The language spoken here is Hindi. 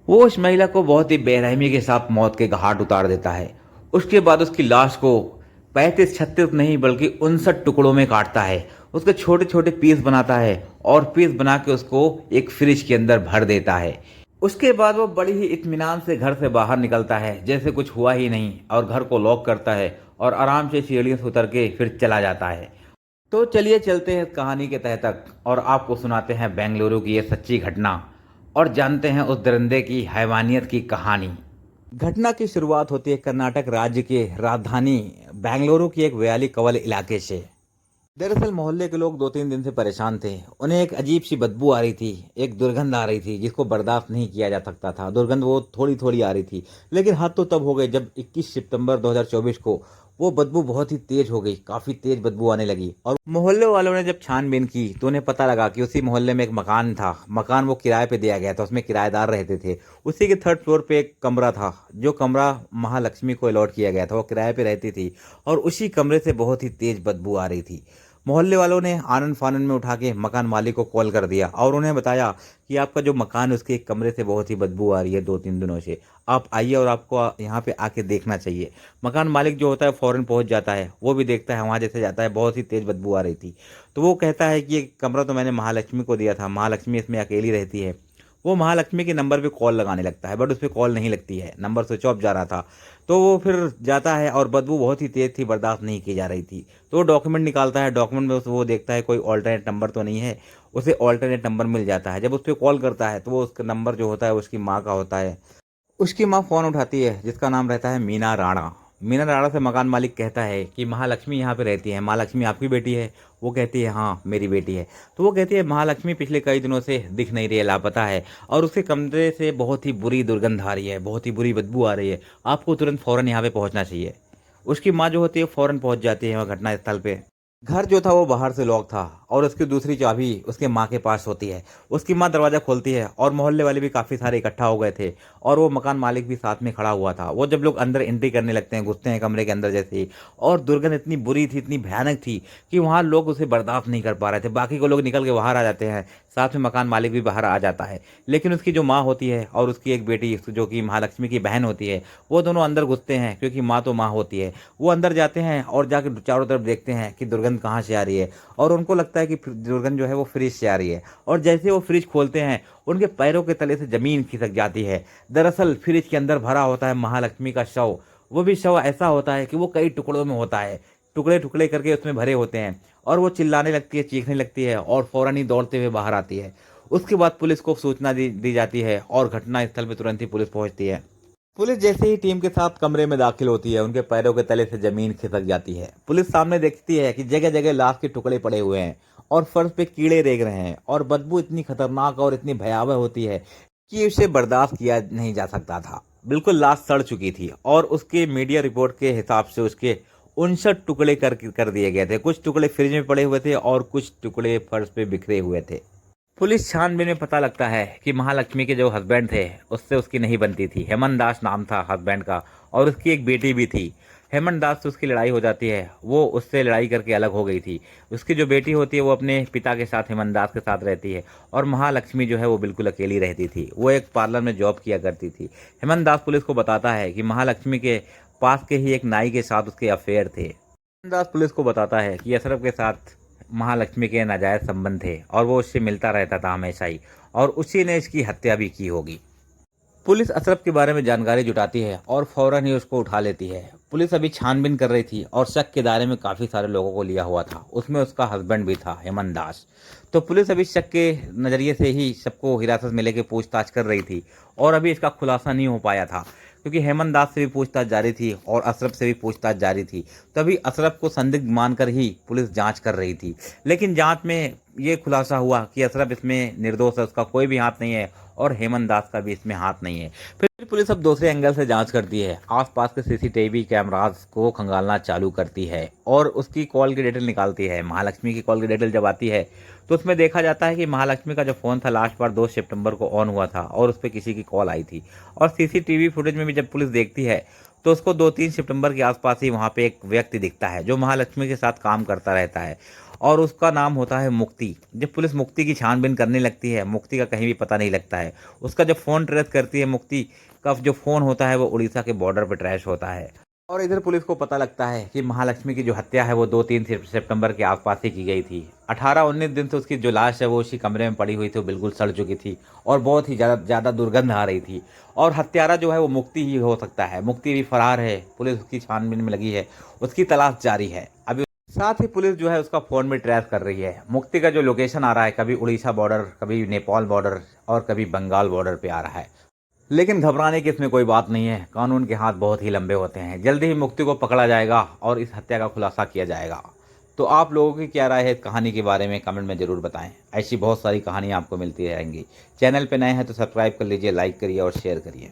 वो उस महिला को बहुत ही बेरहमी के साथ मौत के घाट उतार देता है। उसके बाद उसकी लाश को 35-36 नहीं बल्कि 59 टुकड़ों में काटता है। उसके छोटे छोटे पीस बनाता है और पीस बना के उसको एक फ्रिज के अंदर भर देता है। उसके बाद वो बड़ी ही इत्मीनान से घर से बाहर निकलता है जैसे कुछ हुआ ही नहीं, और घर को लॉक करता है और आराम से सीढ़ियों से उतर के फिर चला जाता है। तो चलिए चलते हैं कहानी के तह तक और आपको सुनाते हैं बेंगलुरु की ये सच्ची घटना और जानते हैं उस दरिंदे की हैवानियत की कहानी। घटना की शुरुआत होती है कर्नाटक राज्य के राजधानी बेंगलुरु की एक व्याली कवल इलाके से। दरअसल मोहल्ले के लोग 2-3 दिन से परेशान थे। उन्हें एक अजीब सी बदबू आ रही थी, एक दुर्गंध आ रही थी जिसको बर्दाश्त नहीं किया जा सकता था। दुर्गंध वो थोड़ी थोड़ी आ रही थी, लेकिन हाथ तो तब हो गए जब 21 सितंबर 2024 को वो बदबू बहुत ही तेज हो गई। काफी तेज बदबू आने लगी और मोहल्ले वालों ने जब छानबीन की तो उन्हें पता लगा कि उसी मोहल्ले में एक मकान था। मकान वो किराए पे दिया गया था, उसमें किराएदार रहते थे। उसी के 3rd फ्लोर पे एक कमरा था, जो कमरा महालक्ष्मी को अलॉट किया गया था। वो किराए पे रहती थी और उसी कमरे से बहुत ही तेज बदबू आ रही थी। मोहल्ले वालों ने आनन फानन में उठा के मकान मालिक को कॉल कर दिया और उन्हें बताया कि आपका जो मकान है उसके एक कमरे से बहुत ही बदबू आ रही है 2-3 दिनों से। आप आइए और आपको यहाँ पे आके देखना चाहिए। मकान मालिक जो होता है फ़ौरन पहुँच जाता है, वो भी देखता है, वहाँ जैसे जाता है, बहुत ही तेज़ बदबू आ रही थी। तो वो कहता है कि ये कमरा तो मैंने महालक्ष्मी को दिया था, महालक्ष्मी इसमें अकेली रहती है। वो महालक्ष्मी के नंबर पे कॉल लगाने लगता है, बट उस पे कॉल नहीं लगती है, नंबर स्विच ऑफ जा रहा था। तो वो फिर जाता है और बदबू बहुत ही तेज़ थी, बर्दाश्त नहीं की जा रही थी। तो वो डॉक्यूमेंट निकालता है, डॉक्यूमेंट में वो देखता है कोई ऑल्टरनेट नंबर तो नहीं है। उसे ऑल्टरनेट नंबर मिल जाता है। जब उस पर कॉल करता है तो वो उसका नंबर जो होता है उसकी माँ का होता है। उसकी माँ फ़ोन उठाती है जिसका नाम रहता है मीना राणा। मीना राणा से मकान मालिक कहता है कि महालक्ष्मी यहाँ पे रहती है, महालक्ष्मी आपकी बेटी है? वो कहती है हाँ मेरी बेटी है। तो वो कहती है महालक्ष्मी पिछले कई दिनों से दिख नहीं रही है, लापता है, और उसके कमरे से बहुत ही बुरी दुर्गंध आ रही है, बहुत ही बुरी बदबू आ रही है। आपको तुरंत फ़ौरन यहाँ पे पहुँचना चाहिए। उसकी माँ जो होती है फ़ौरन पहुँच जाती है वहाँ घटनास्थल पे। घर जो था वो बाहर से लॉक था और उसकी दूसरी चाबी उसके माँ के पास होती है। उसकी माँ दरवाज़ा खोलती है और मोहल्ले वाले भी काफ़ी सारे इकट्ठा हो गए थे और वो मकान मालिक भी साथ में खड़ा हुआ था। वो जब लोग अंदर एंट्री करने लगते हैं, घुसते हैं कमरे के अंदर जैसे ही, और दुर्गंध इतनी बुरी थी, इतनी भयानक थी कि वहाँ लोग उसे बर्दाश्त नहीं कर पा रहे थे। बाकी को लोग निकल के बाहर आ जाते हैं, साथ में मकान मालिक भी बाहर आ जाता है। लेकिन उसकी जो माँ होती है और उसकी एक बेटी जो कि महालक्ष्मी की बहन होती है, वो दोनों अंदर घुसते हैं क्योंकि माँ तो माँ होती है। वो अंदर जाते हैं और जाकर चारों तरफ देखते हैं कि दुर्गंध कहाँ से आ रही है, और उनको लगता है कि दुर्गंध जो है वो फ्रिज से आ रही है। और जैसे वो फ्रिज खोलते हैं उनके पैरों के तले से ज़मीन खिसक जाती है। दरअसल फ्रिज के अंदर भरा होता है महालक्ष्मी का शव। वो भी शव ऐसा होता है कि वो कई टुकड़ों में होता है, टुकड़े टुकड़े करके उसमें भरे होते हैं। और वो चिल्लाने लगती है, चीखने लगती है और फौरन ही दौड़ते हुए बाहर आती है। उसके बाद पुलिस को सूचना दी जाती है और घटनास्थल पर तुरंत ही पुलिस पहुंचती है। पुलिस जैसे ही टीम के साथ कमरे में दाखिल होती है, उनके पैरों के तले से जमीन खिसक जाती है। पुलिस सामने देखती है कि जगह जगह लाश के टुकड़े पड़े हुए हैं और फर्श पे कीड़े रेंग रहे हैं, और बदबू इतनी खतरनाक और इतनी भयावह होती है कि उसे बर्दाश्त किया नहीं जा सकता था। बिल्कुल लाश सड़ चुकी थी और उसके मीडिया रिपोर्ट के हिसाब से उसके 59 टुकड़े कर दिए गए थे। कुछ टुकड़े फ्रिज में पड़े हुए थे और कुछ टुकड़े फर्श पे बिखरे हुए थे। पुलिस छानबीन में पता लगता है कि महालक्ष्मी के जो हस्बैंड थे उससे उसकी नहीं बनती थी। हेमंत दास नाम था हस्बैंड का, और उसकी एक बेटी भी थी। हेमंत दास से उसकी लड़ाई हो जाती है, वो उससे लड़ाई करके अलग हो गई थी। उसकी जो बेटी होती है वो अपने पिता के साथ हेमंत दास के साथ रहती है, और महालक्ष्मी जो है वो बिल्कुल अकेली रहती थी। वो एक पार्लर में जॉब किया करती थी। हेमंत दास पुलिस को बताता है कि महालक्ष्मी के पास के ही एक नाई के साथ उसके अफेयर थे। हेमंत दास पुलिस को बताता है कि अशरफ के साथ महालक्ष्मी के नाजायज संबंध थे और वो उससे मिलता रहता था हमेशा ही, और उसी ने इसकी हत्या भी की होगी। पुलिस अशरफ के बारे में जानकारी जुटाती है और फौरन ही उसको उठा लेती है। पुलिस अभी छानबीन कर रही थी और शक के दायरे में काफ़ी सारे लोगों को लिया हुआ था, उसमें उसका हस्बैंड भी था हेमंत दास। तो पुलिस अभी शक के नज़रिए से ही सबको हिरासत में लेके पूछताछ कर रही थी, और अभी इसका खुलासा नहीं हो पाया था क्योंकि हेमंत दास से भी पूछताछ जारी थी और अशरफ से भी पूछताछ जारी थी। तभी अशरफ को संदिग्ध मानकर ही पुलिस जांच कर रही थी, लेकिन जांच में ये खुलासा हुआ कि अशरफ इसमें निर्दोष है, उसका कोई भी हाथ नहीं है और हेमंत दास का भी इसमें हाथ नहीं है। फिर पुलिस अब दूसरे एंगल से जांच करती है, आसपास के सीसीटीवी कैमरास को खंगालना चालू करती है और उसकी कॉल की डिटेल निकालती है। महालक्ष्मी की कॉल की डिटेल जब आती है तो उसमें देखा जाता है कि महालक्ष्मी का जो फ़ोन था लास्ट बार 2 सितंबर को ऑन हुआ था और उस पर किसी की कॉल आई थी। और सीसीटीवी फुटेज में भी जब पुलिस देखती है तो उसको 2-3 सितंबर के आसपास ही वहाँ पे एक व्यक्ति दिखता है जो महालक्ष्मी के साथ काम करता रहता है, और उसका नाम होता है मुक्ति। जब पुलिस मुक्ति की छानबीन करने लगती है, मुक्ति का कहीं भी पता नहीं लगता है। उसका जब फ़ोन ट्रेस करती है, मुक्ति का जो फ़ोन होता है वो उड़ीसा के बॉर्डर पर ट्रैश होता है। और इधर पुलिस को पता लगता है कि महालक्ष्मी की जो हत्या है वो 2-3 सितंबर के आसपास ही की गई थी। 18-19 दिन से उसकी जो लाश है वो उसी कमरे में पड़ी हुई थी, वो बिल्कुल सड़ चुकी थी और बहुत ही ज़्यादा दुर्गंध आ रही थी। और हत्यारा जो है वो मुक्ति ही हो सकता है। मुक्ति भी फरार है, पुलिस उसकी छानबीन में लगी है, उसकी तलाश जारी है। अभी साथ ही पुलिस जो है उसका फ़ोन भी ट्रेस कर रही है। मुक्ति का जो लोकेशन आ रहा है, कभी उड़ीसा बॉर्डर, कभी नेपाल बॉर्डर और कभी बंगाल बॉर्डर पे आ रहा है। लेकिन घबराने की इसमें कोई बात नहीं है, कानून के हाथ बहुत ही लंबे होते हैं। जल्दी ही मुक्ति को पकड़ा जाएगा और इस हत्या का खुलासा किया जाएगा। तो आप लोगों की क्या राय है इस कहानी के बारे में, कमेंट में ज़रूर बताएं। ऐसी बहुत सारी कहानियाँ आपको मिलती रहेंगी। चैनल पर नए हैं तो सब्सक्राइब कर लीजिए, लाइक करिए और शेयर करिए।